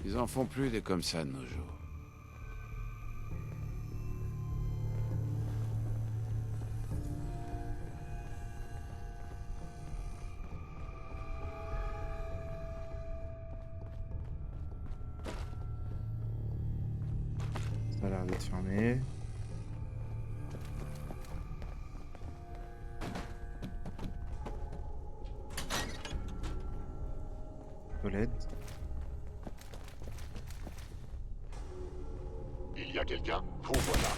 Ils en font plus des comme ça de nos jours. Ça a l'air d'être fermé. Toilette. Il y a quelqu'un? Vous voilà.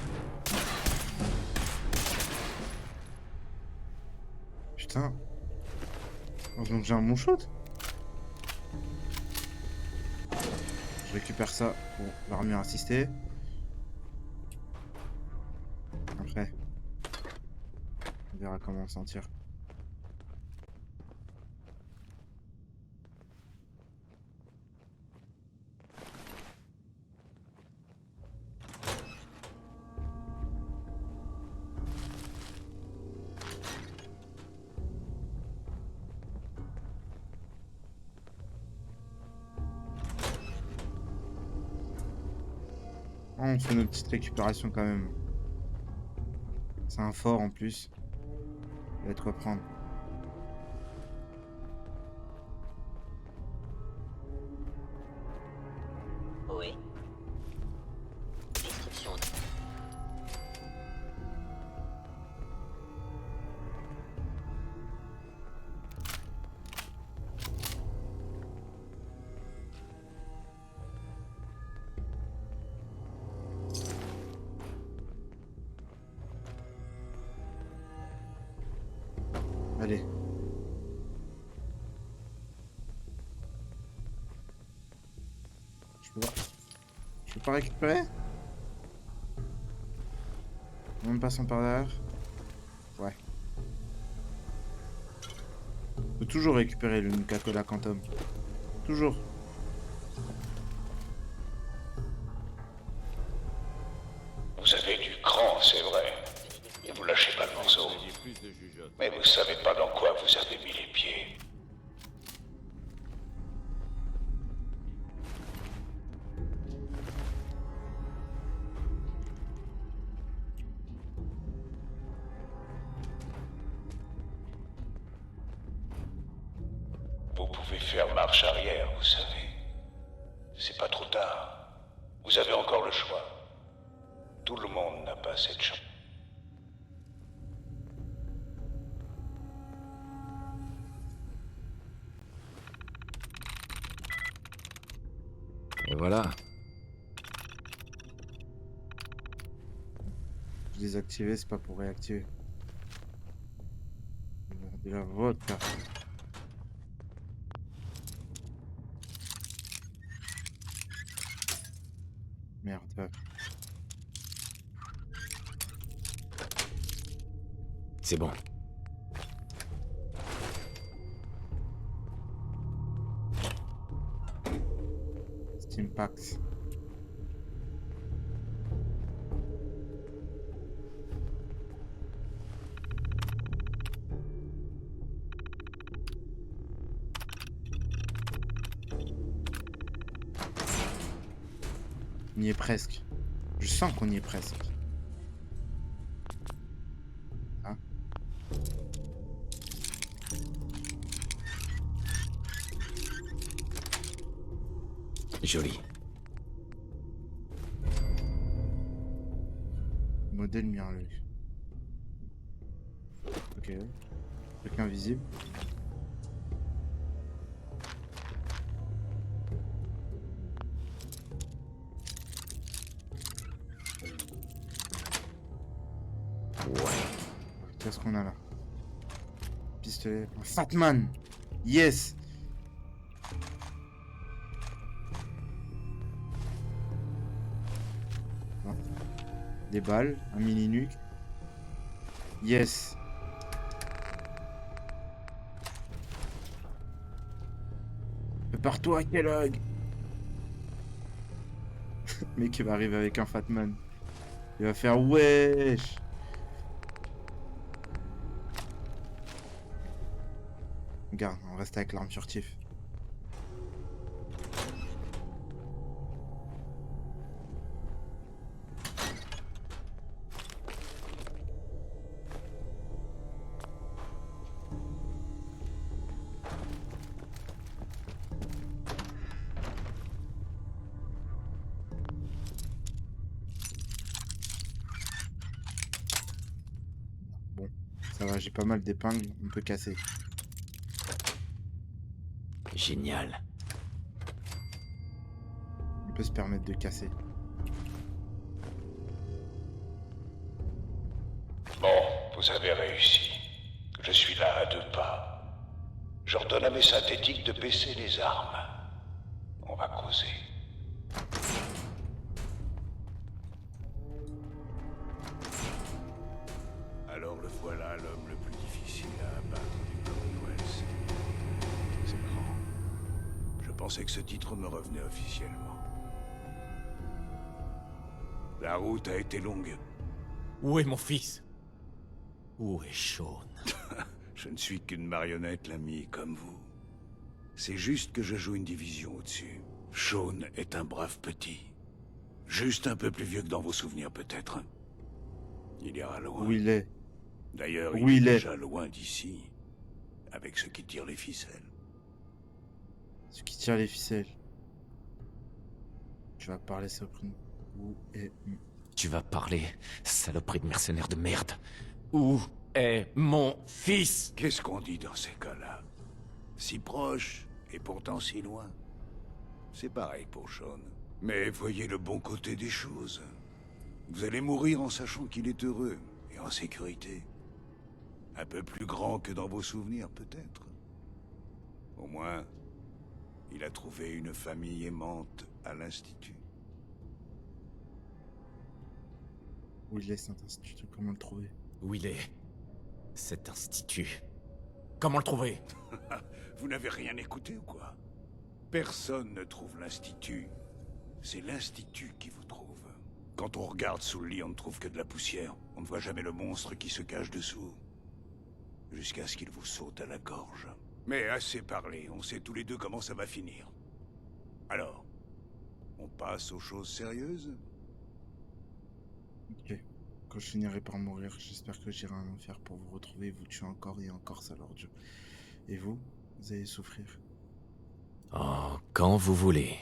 Putain. Donc j'ai un bon shot. Je récupère ça pour l'armure assistée. Après, on verra comment s'en tire. On fait nos petites récupérations quand même. C'est un fort en plus. Il y a de quoi prendre. Oui. Description. Allez. Je peux pas récupérer? En passant par derrière? Ouais. Faut toujours récupérer le Nuka-Cola Quantum. Toujours. Vous avez du cran, c'est vrai. Et vous lâchez pas le morceau. Plus de jugeote. Mais vous savez pas dans quoi vous avez mis les pieds. Vous pouvez faire marche arrière, vous savez. C'est pas trop tard. Vous avez encore le choix. Tout le monde n'a pas cette chance. Et voilà. Désactiver, c'est pas pour réactiver. De la vodka. Merde. C'est bon. Steam Packs. On y est presque. Je sens qu'on y est presque. Hein? Joli. Modèle mirrorless. Ok. Truc invisible. Qu'est-ce qu'on a là? Pistolet. Un Fatman! Yes! Non. Des balles, un mini nuque. Yes! Prépare-toi, Kellogg! Le mec, il va arriver avec un Fatman. Il va faire wesh! Regarde, on reste avec l'arme furtif. Bon, ça va, j'ai pas mal d'épingles, on peut casser. Génial. On peut se permettre de casser. Bon, vous avez réussi. Je suis là à 2 pas. J'ordonne à mes synthétiques de baisser les armes. On va causer. Alors le voilà, l'homme le plus difficile à abattre du Commonwealth. C'est marrant. Je pensais que ce titre me revenait officiellement. La route a été longue. Où est mon fils? Où est Sean? Je ne suis qu'une marionnette, l'ami, comme vous. C'est juste que je joue une division au-dessus. Sean est un brave petit. Juste un peu plus vieux que dans vos souvenirs, peut-être. Il ira loin. Où il est? D'ailleurs, Où il il est est déjà loin d'ici, avec ceux qui tirent les ficelles. Ceux qui tirent les ficelles. Tu vas parler ça au prix. Où est... Tu vas parler, saloperie de mercenaire de merde. Où est mon fils? Qu'est-ce qu'on dit dans ces cas-là? Si proche, et pourtant si loin. C'est pareil pour Sean. Mais voyez le bon côté des choses. Vous allez mourir en sachant qu'il est heureux, et en sécurité. Un peu plus grand que dans vos souvenirs, peut-être. Au moins, il a trouvé une famille aimante à l'Institut. Où il est cet institut? Comment le trouver? Où il est? Cet institut. Comment le trouver? Vous n'avez rien écouté ou quoi? Personne ne trouve l'Institut. C'est l'Institut qui vous trouve. Quand on regarde sous le lit, on ne trouve que de la poussière. On ne voit jamais le monstre qui se cache dessous. Jusqu'à ce qu'il vous saute à la gorge. Mais assez parlé, on sait tous les deux comment ça va finir. Alors, on passe aux choses sérieuses? Ok. Quand je finirai par mourir, j'espère que j'irai en enfer pour vous retrouver et vous tuer encore et encore, ça leur Dieu. Et vous allez souffrir. Oh, quand vous voulez.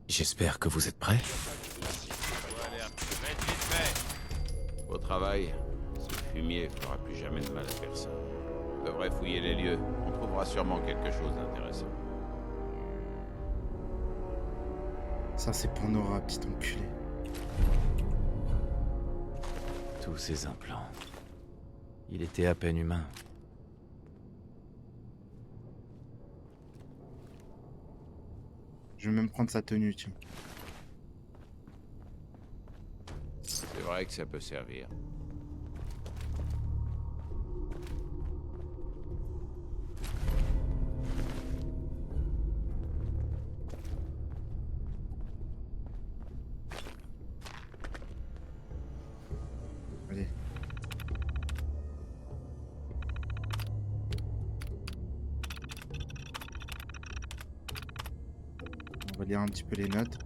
J'espère que vous êtes prêts. Au travail, ce fumier fera plus jamais de mal à personne. On devrait fouiller les lieux. On trouvera sûrement quelque chose d'intéressant. Ça, c'est pour Nora, petit enculé. Tous ces implants. Il était à peine humain. Je vais même prendre sa tenue, tiens. C'est vrai que ça peut servir. Allez. On va lire un petit peu les notes.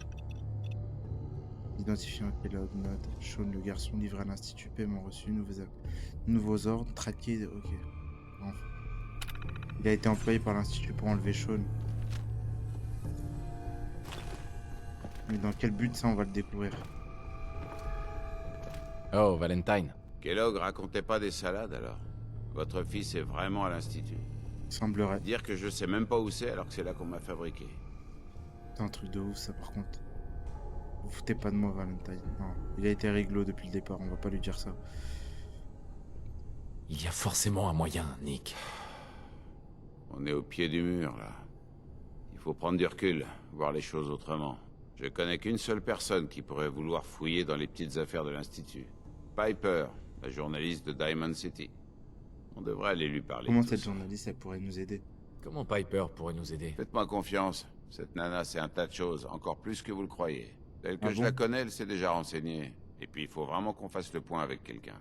Identifiant un pilote, note. Sean, le garçon livré à l'Institut, paiement reçu, nouveaux ordres, traqué. Ok. Enfin. Il a été employé par l'Institut pour enlever Sean. Mais dans quel but, ça, on va le découvrir. Oh, Valentine. Kellogg racontait pas des salades alors? Votre fils est vraiment à l'Institut. Semblerait. Dire que je sais même pas où c'est alors que c'est là qu'on m'a fabriqué. C'est un truc de ouf, ça, par contre. Vous foutez pas de moi, Valentine. Non, il a été réglo depuis le départ, on va pas lui dire ça. Il y a forcément un moyen, Nick. On est au pied du mur, là. Il faut prendre du recul, voir les choses autrement. Je connais qu'une seule personne qui pourrait vouloir fouiller dans les petites affaires de l'Institut. Piper, la journaliste de Diamond City. On devrait aller lui parler. Comment de tout cette ça. journaliste, elle pourrait nous aider? Comment Piper pourrait nous aider? Faites-moi confiance. Cette nana sait un tas de choses, encore plus que vous le croyez. Telle que Ah je bon? la connais, elle s'est déjà renseignée. Et puis il faut vraiment qu'on fasse le point avec quelqu'un.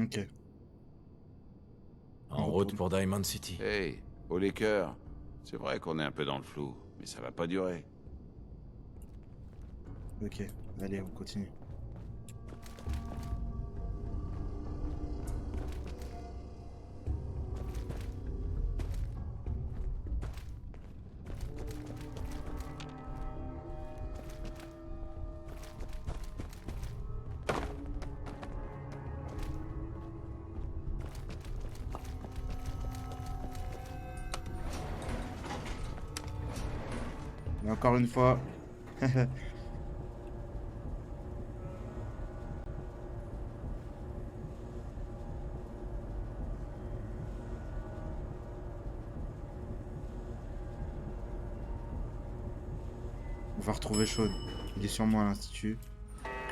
Ok. En On route retourne. pour Diamond City. Hey, au les cœurs. C'est vrai qu'on est un peu dans le flou, mais ça va pas durer. Ok, allez, on continue. Et encore une fois. On va retrouver Sean. Il est sûrement à l'Institut.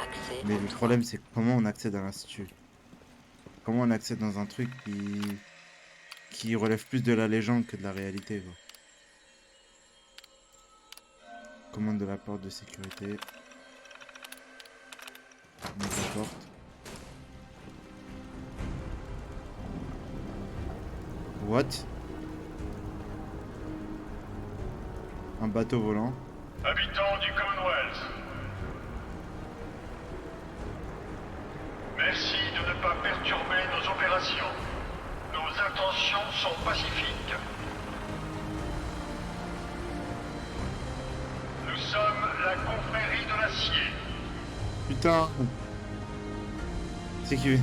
Accès Mais au le problème, c'est comment on accède à l'Institut. Comment on accède dans un truc qui relève plus de la légende que de la réalité, quoi. Commande de la porte de sécurité. On ouvre la porte. What? Un bateau volant. Habitants du Commonwealth, merci de ne pas perturber nos opérations. Nos intentions sont pacifiques. Nous sommes la confrérie de l'acier. Putain! C'est qui?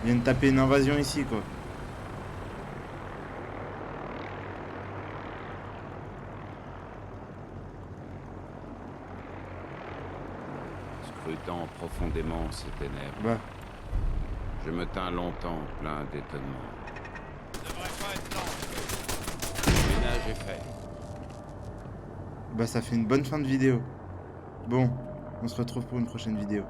Ils viennent taper une invasion ici, quoi. Scrutant profondément ces ténèbres, Bah, je me tins longtemps plein d'étonnement. Le ménage est fait. bah ça fait une bonne fin de vidéo. Bon, on se retrouve pour une prochaine vidéo.